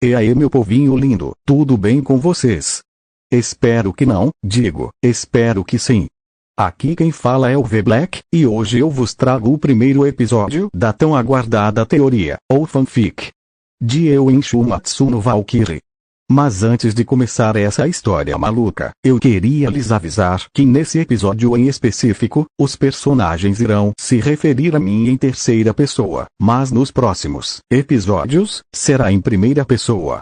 E aí, meu povinho lindo, tudo bem com vocês? Espero que não, espero que sim. Aqui quem fala é o V-Black, e hoje eu vos trago o primeiro episódio da tão aguardada teoria, ou fanfic, de Eun Shumatsu no Valkyrie. Mas antes de começar essa história maluca, eu queria lhes avisar que nesse episódio em específico, os personagens irão se referir a mim em terceira pessoa, mas nos próximos episódios, será em primeira pessoa.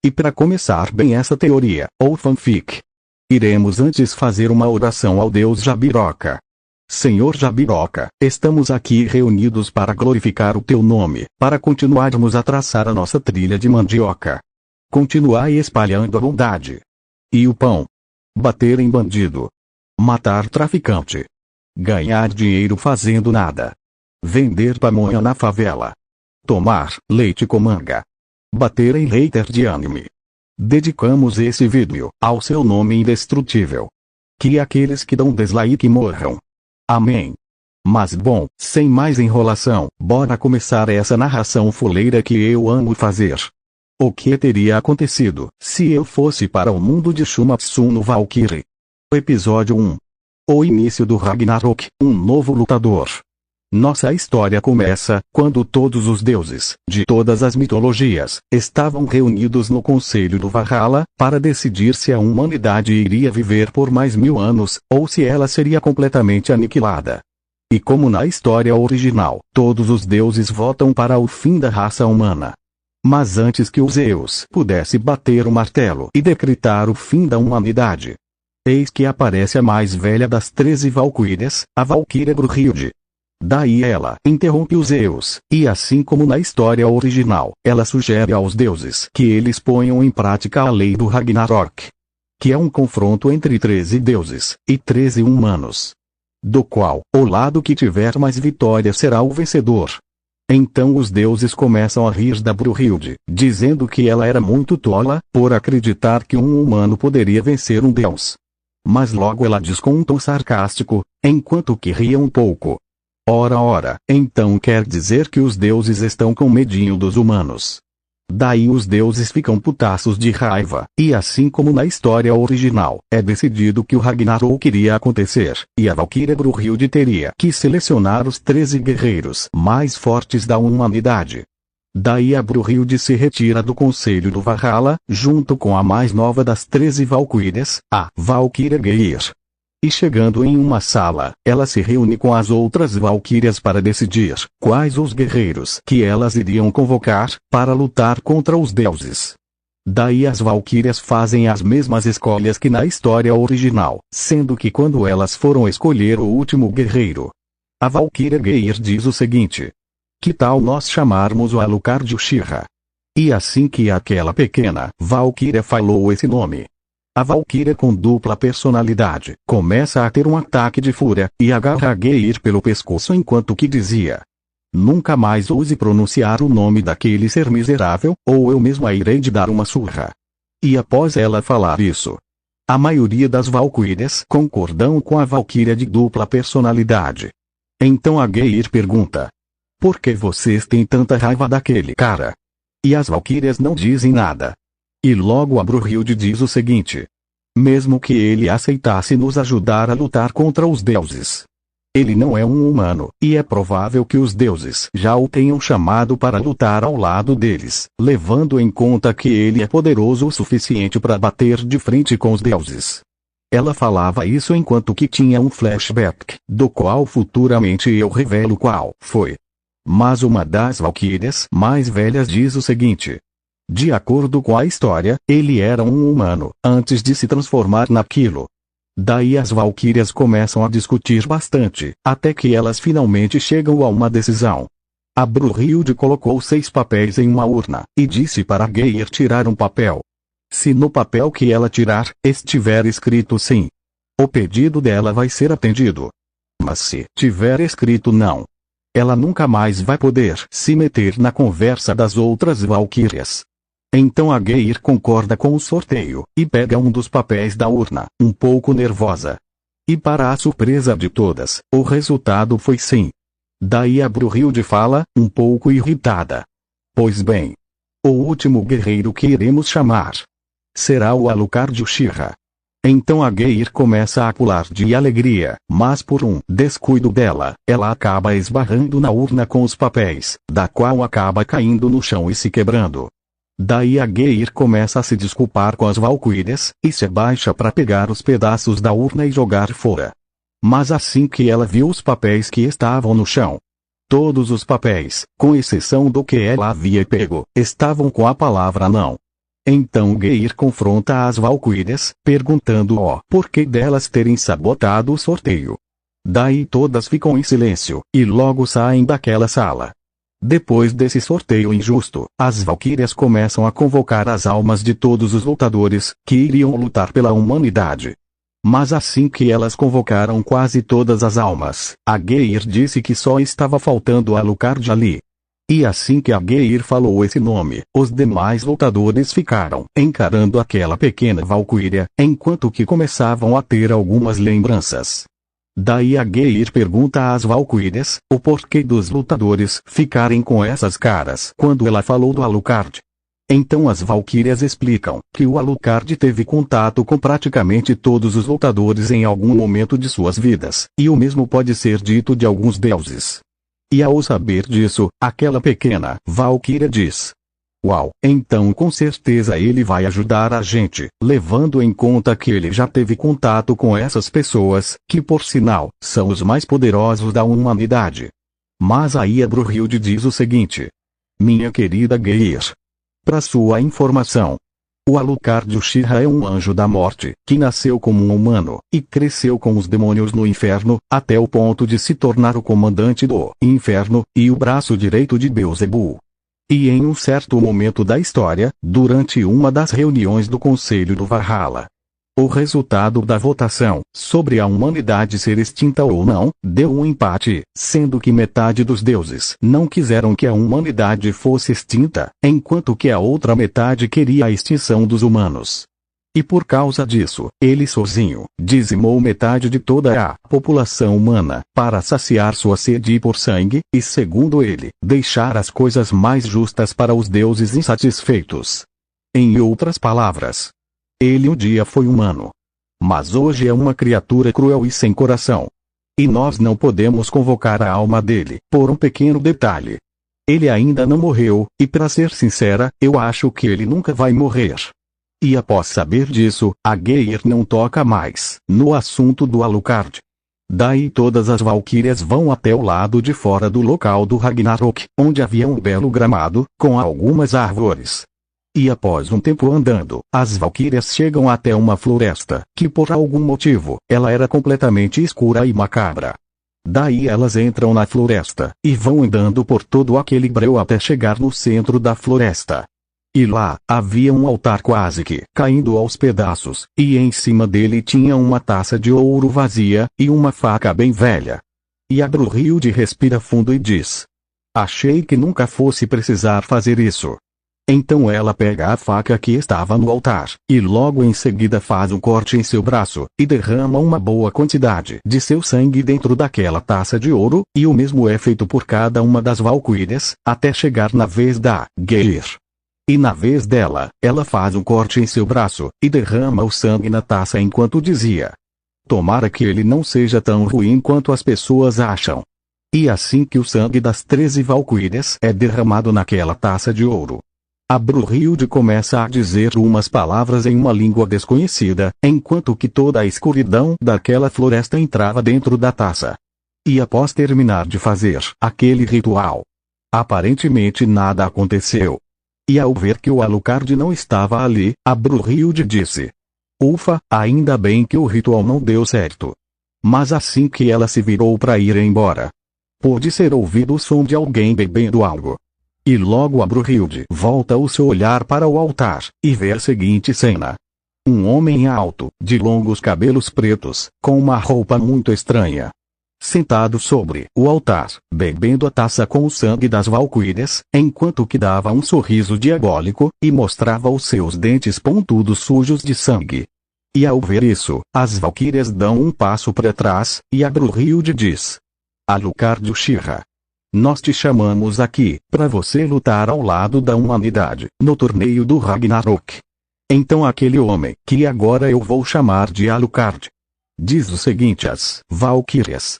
E para começar bem essa teoria, ou fanfic, iremos antes fazer uma oração ao deus Jabiroca. Senhor Jabiroca, estamos aqui reunidos para glorificar o teu nome, para continuarmos a traçar a nossa trilha de mandioca. Continuai espalhando a bondade e o pão. Bater em bandido. Matar traficante. Ganhar dinheiro fazendo nada. Vender pamonha na favela. Tomar leite com manga. Bater em hater de anime. Dedicamos esse vídeo ao seu nome indestrutível. Que aqueles que dão dislike morram. Amém. Mas bom, sem mais enrolação, bora começar essa narração fuleira que eu amo fazer. O que teria acontecido se eu fosse para o mundo de Shumatsu no Valkyrie? Episódio 1. O início do Ragnarok, um novo lutador. Nossa história começa quando todos os deuses, de todas as mitologias, estavam reunidos no Conselho do Valhalla, para decidir se a humanidade iria viver por mais 1000 anos, ou se ela seria completamente aniquilada. E como na história original, todos os deuses votam para o fim da raça humana. Mas antes que o Zeus pudesse bater o martelo e decretar o fim da humanidade, eis que aparece a mais velha das 13 Valquírias, a Valquíria Brunhilde. Daí ela interrompe os Zeus, e assim como na história original, ela sugere aos deuses que eles ponham em prática a lei do Ragnarok, que é um confronto entre 13 deuses e 13 humanos, do qual o lado que tiver mais vitória será o vencedor. Então os deuses começam a rir da Brunhilde, dizendo que ela era muito tola, por acreditar que um humano poderia vencer um deus. Mas logo ela diz com um tom sarcástico, enquanto que ria um pouco. Ora, então quer dizer que os deuses estão com medinho dos humanos. Daí os deuses ficam putaços de raiva, e assim como na história original, é decidido que o Ragnarok iria acontecer, e a Valquíria Brunhilde teria que selecionar os 13 guerreiros mais fortes da humanidade. Daí a Brunhilde se retira do Conselho do Valhalla, junto com a mais nova das 13 Valquírias, a Valquíria Geir. E chegando em uma sala, ela se reúne com as outras Valquírias para decidir quais os guerreiros que elas iriam convocar para lutar contra os deuses. Daí as Valquírias fazem as mesmas escolhas que na história original, sendo que quando elas foram escolher o último guerreiro, a Valquíria Geir diz o seguinte: que tal nós chamarmos o Alucard de Uchiha? E assim que aquela pequena Valquíria falou esse nome, a Valquíria com dupla personalidade começa a ter um ataque de fúria, e agarra Geir pelo pescoço enquanto que dizia: nunca mais ouse pronunciar o nome daquele ser miserável, ou eu mesma irei te dar uma surra. E após ela falar isso, a maioria das Valquírias concordam com a Valquíria de dupla personalidade. Então a Geir pergunta: por que vocês têm tanta raiva daquele cara? E as Valquírias não dizem nada. E logo a Brunhilde diz o seguinte: mesmo que ele aceitasse nos ajudar a lutar contra os deuses, ele não é um humano, e é provável que os deuses já o tenham chamado para lutar ao lado deles, levando em conta que ele é poderoso o suficiente para bater de frente com os deuses. Ela falava isso enquanto que tinha um flashback, do qual futuramente eu revelo qual foi. Mas uma das Valquírias mais velhas diz o seguinte: de acordo com a história, ele era um humano, antes de se transformar naquilo. Daí as Valquírias começam a discutir bastante, até que elas finalmente chegam a uma decisão. A Brunhilde colocou 6 papéis em uma urna, e disse para Geir tirar um papel. Se no papel que ela tirar, estiver escrito sim, o pedido dela vai ser atendido. Mas se tiver escrito não, ela nunca mais vai poder se meter na conversa das outras Valquírias. Então a Geir concorda com o sorteio, e pega um dos papéis da urna, um pouco nervosa. E para a surpresa de todas, o resultado foi sim. Daí a Brunhilde fala, um pouco irritada: pois bem, O último guerreiro que iremos chamar será o Alucard Uchiha. Então a Geir começa a pular de alegria, mas por um descuido dela, ela acaba esbarrando na urna com os papéis, da qual acaba caindo no chão e se quebrando. Daí a Geir começa a se desculpar com as valquírias, e se abaixa para pegar os pedaços da urna e jogar fora. Mas assim que ela viu os papéis que estavam no chão, todos os papéis, com exceção do que ela havia pego, estavam com a palavra não. Então Geir confronta as valquírias, perguntando o porquê delas terem sabotado o sorteio. Daí todas ficam em silêncio, e logo saem daquela sala. Depois desse sorteio injusto, as valquírias começam a convocar as almas de todos os lutadores, que iriam lutar pela humanidade. Mas assim que elas convocaram quase todas as almas, a Geir disse que só estava faltando Alucard ali. E assim que a Geir falou esse nome, os demais lutadores ficaram encarando aquela pequena valquíria, enquanto que começavam a ter algumas lembranças. Daí a Geir pergunta às valquírias o porquê dos lutadores ficarem com essas caras quando ela falou do Alucard. Então as valquírias explicam que o Alucard teve contato com praticamente todos os lutadores em algum momento de suas vidas, e o mesmo pode ser dito de alguns deuses. E ao saber disso, aquela pequena valquíria diz: "Uau, então com certeza ele vai ajudar a gente, levando em conta que ele já teve contato com essas pessoas, que por sinal, são os mais poderosos da humanidade." Mas aí a Brunhilde diz o seguinte: "Minha querida Geir, para sua informação, o Alucard Uchiha é um anjo da morte, que nasceu como um humano, e cresceu com os demônios no inferno, até o ponto de se tornar o comandante do inferno, e o braço direito de Beelzebul. E em um certo momento da história, durante uma das reuniões do Conselho do Valhalla, o resultado da votação, sobre a humanidade ser extinta ou não, deu um empate, sendo que metade dos deuses não quiseram que a humanidade fosse extinta, enquanto que a outra metade queria a extinção dos humanos. E por causa disso, ele sozinho dizimou metade de toda a população humana, para saciar sua sede por sangue, e segundo ele, deixar as coisas mais justas para os deuses insatisfeitos. Em outras palavras, ele um dia foi humano, mas hoje é uma criatura cruel e sem coração. E nós não podemos convocar a alma dele, por um pequeno detalhe. Ele ainda não morreu, e para ser sincera, eu acho que ele nunca vai morrer." E após saber disso, a Geir não toca mais no assunto do Alucard. Daí todas as valquírias vão até o lado de fora do local do Ragnarok, onde havia um belo gramado, com algumas árvores. E após um tempo andando, as valquírias chegam até uma floresta, que por algum motivo, ela era completamente escura e macabra. Daí elas entram na floresta, e vão andando por todo aquele breu até chegar no centro da floresta. E lá, havia um altar quase que caindo aos pedaços, e em cima dele tinha uma taça de ouro vazia, e uma faca bem velha. E a Brunhilde respira fundo e diz: "Achei que nunca fosse precisar fazer isso." Então ela pega a faca que estava no altar, e logo em seguida faz um corte em seu braço, e derrama uma boa quantidade de seu sangue dentro daquela taça de ouro, e o mesmo é feito por cada uma das valquírias, até chegar na vez da Geir. E na vez dela, ela faz um corte em seu braço, e derrama o sangue na taça enquanto dizia: "Tomara que ele não seja tão ruim quanto as pessoas acham." E assim que o sangue das 13 valquírias é derramado naquela taça de ouro, a Brunhilde começa a dizer umas palavras em uma língua desconhecida, enquanto que toda a escuridão daquela floresta entrava dentro da taça. E após terminar de fazer aquele ritual, aparentemente nada aconteceu. E ao ver que o Alucard não estava ali, a Brunhilde disse: "Ufa, ainda bem que o ritual não deu certo." Mas assim que ela se virou para ir embora, pôde ser ouvido o som de alguém bebendo algo. E logo a Brunhilde volta o seu olhar para o altar, e vê a seguinte cena. Um homem alto, de longos cabelos pretos, com uma roupa muito estranha, sentado sobre o altar, bebendo a taça com o sangue das valquírias, enquanto que dava um sorriso diabólico, e mostrava os seus dentes pontudos sujos de sangue. E ao ver isso, as valquírias dão um passo para trás, e a Brunhilde diz: "Alucard Uchiha, Nós te chamamos aqui, para você lutar ao lado da humanidade, no torneio do Ragnarok. Então aquele homem, que agora eu vou chamar de Alucard, diz o seguinte às Valquírias: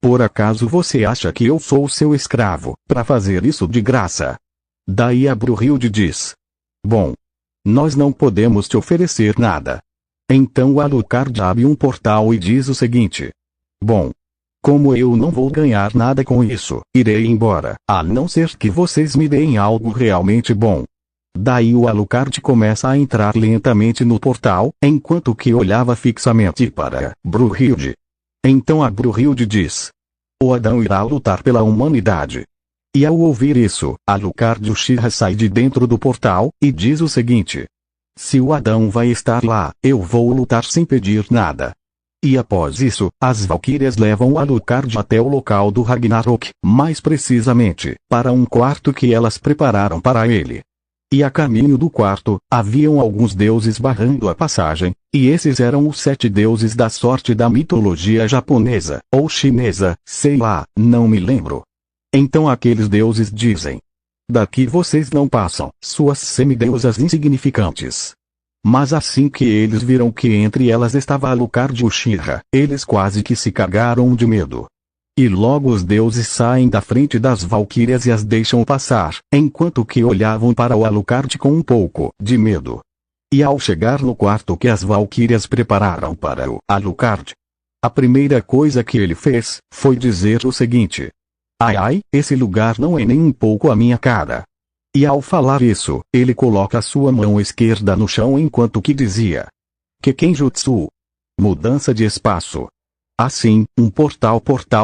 por acaso você acha que eu sou seu escravo, para fazer isso de graça? Daí a Brunhilde diz: bom, nós não podemos te oferecer nada. Então o Alucard abre um portal e diz o seguinte: bom, como eu não vou ganhar nada com isso, irei embora, a não ser que vocês me deem algo realmente bom. Daí o Alucard começa a entrar lentamente no portal, enquanto que olhava fixamente para Brunhilde. Então a Brunhilde diz: o Adão irá lutar pela humanidade. E ao ouvir isso, Alucard Uchiha sai de dentro do portal, e diz o seguinte: se o Adão vai estar lá, eu vou lutar sem pedir nada. E após isso, as Valquírias levam o Alucard até o local do Ragnarok, mais precisamente, para um quarto que elas prepararam para ele. E a caminho do quarto, haviam alguns deuses barrando a passagem, e esses eram os 7 deuses da sorte da mitologia japonesa, ou chinesa, sei lá, não me lembro. Então aqueles deuses dizem: daqui vocês não passam, suas semideusas insignificantes. Mas assim que eles viram que entre elas estava Alucard Uchiha, eles quase que se cagaram de medo. E logo os deuses saem da frente das Valquírias e as deixam passar, enquanto que olhavam para o Alucard com um pouco de medo. E ao chegar no quarto que as Valquírias prepararam para o Alucard, a primeira coisa que ele fez, foi dizer o seguinte: ai ai, esse lugar não é nem um pouco a minha cara. E ao falar isso, ele coloca sua mão esquerda no chão enquanto que dizia: Kekenjutsu. Mudança de espaço. Assim, um portal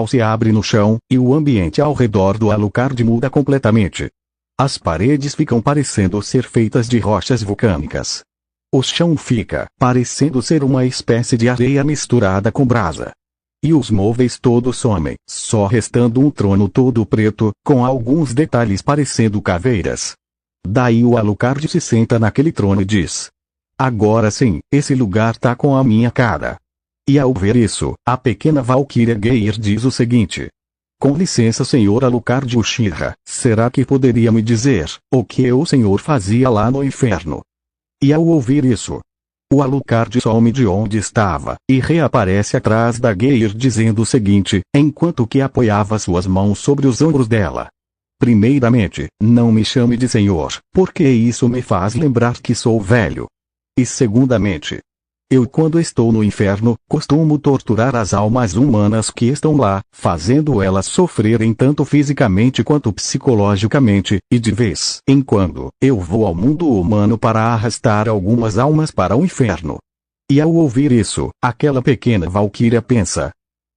se abre no chão, e o ambiente ao redor do Alucard muda completamente. As paredes ficam parecendo ser feitas de rochas vulcânicas. O chão fica parecendo ser uma espécie de areia misturada com brasa. E os móveis todos somem, só restando um trono todo preto, com alguns detalhes parecendo caveiras. Daí o Alucard se senta naquele trono e diz: agora sim, esse lugar tá com a minha cara. E ao ver isso, a pequena Valquíria Geir diz o seguinte: com licença, senhor Alucard Uchiha, será que poderia me dizer o que o senhor fazia lá no inferno? E ao ouvir isso, o Alucard some de onde estava, e reaparece atrás da Geir dizendo o seguinte, enquanto que apoiava suas mãos sobre os ombros dela: primeiramente, não me chame de senhor, porque isso me faz lembrar que sou velho. E segundamente, eu quando estou no inferno, costumo torturar as almas humanas que estão lá, fazendo elas sofrerem tanto fisicamente quanto psicologicamente, e de vez em quando, eu vou ao mundo humano para arrastar algumas almas para o inferno. E ao ouvir isso, aquela pequena Valquíria pensa: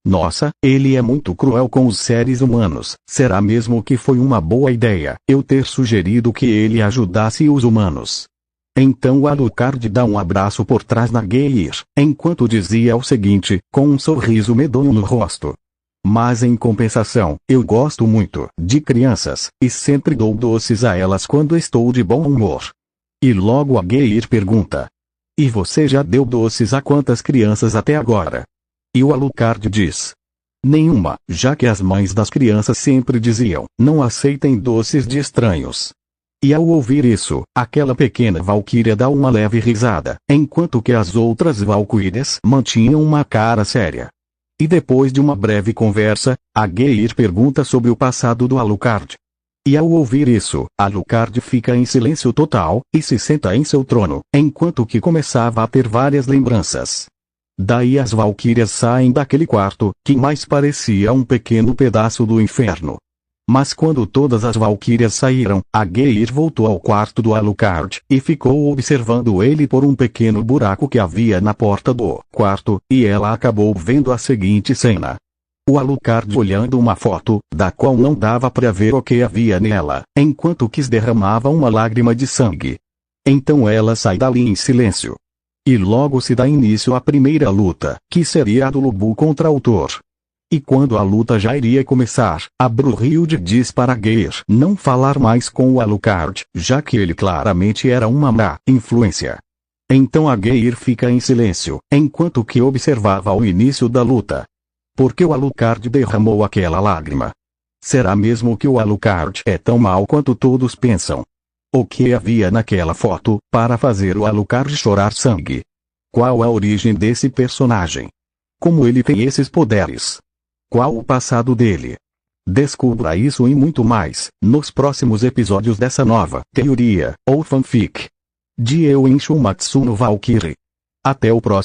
nossa, ele é muito cruel com os seres humanos, será mesmo que foi uma boa ideia eu ter sugerido que ele ajudasse os humanos? Então o Alucard dá um abraço por trás na Geir, enquanto dizia o seguinte, com um sorriso medonho no rosto: mas em compensação, eu gosto muito de crianças, e sempre dou doces a elas quando estou de bom humor. E logo a Geir pergunta: e você já deu doces a quantas crianças até agora? E o Alucard diz: nenhuma, já que as mães das crianças sempre diziam, não aceitem doces de estranhos. E ao ouvir isso, aquela pequena Valquíria dá uma leve risada, enquanto que as outras Valquírias mantinham uma cara séria. E depois de uma breve conversa, a Geir pergunta sobre o passado do Alucard. E ao ouvir isso, Alucard fica em silêncio total, e se senta em seu trono, enquanto que começava a ter várias lembranças. Daí as Valquírias saem daquele quarto, que mais parecia um pequeno pedaço do inferno. Mas quando todas as Valquírias saíram, a Geir voltou ao quarto do Alucard, e ficou observando ele por um pequeno buraco que havia na porta do quarto, e ela acabou vendo a seguinte cena. O Alucard olhando uma foto, da qual não dava para ver o que havia nela, enquanto que derramava uma lágrima de sangue. Então ela sai dali em silêncio. E logo se dá início à primeira luta, que seria a do lobo contra o Thor. E quando a luta já iria começar, a Brunhilde diz para Geir não falar mais com o Alucard, já que ele claramente era uma má influência. Então a Geir fica em silêncio, enquanto que observava o início da luta. Porque o Alucard derramou aquela lágrima? Será mesmo que o Alucard é tão mau quanto todos pensam? O que havia naquela foto, para fazer o Alucard chorar sangue? Qual a origem desse personagem? Como ele tem esses poderes? Qual o passado dele? Descubra isso e muito mais, nos próximos episódios dessa nova teoria, ou fanfic, de Eu Inshu Matsuno Valkyrie. Até o próximo.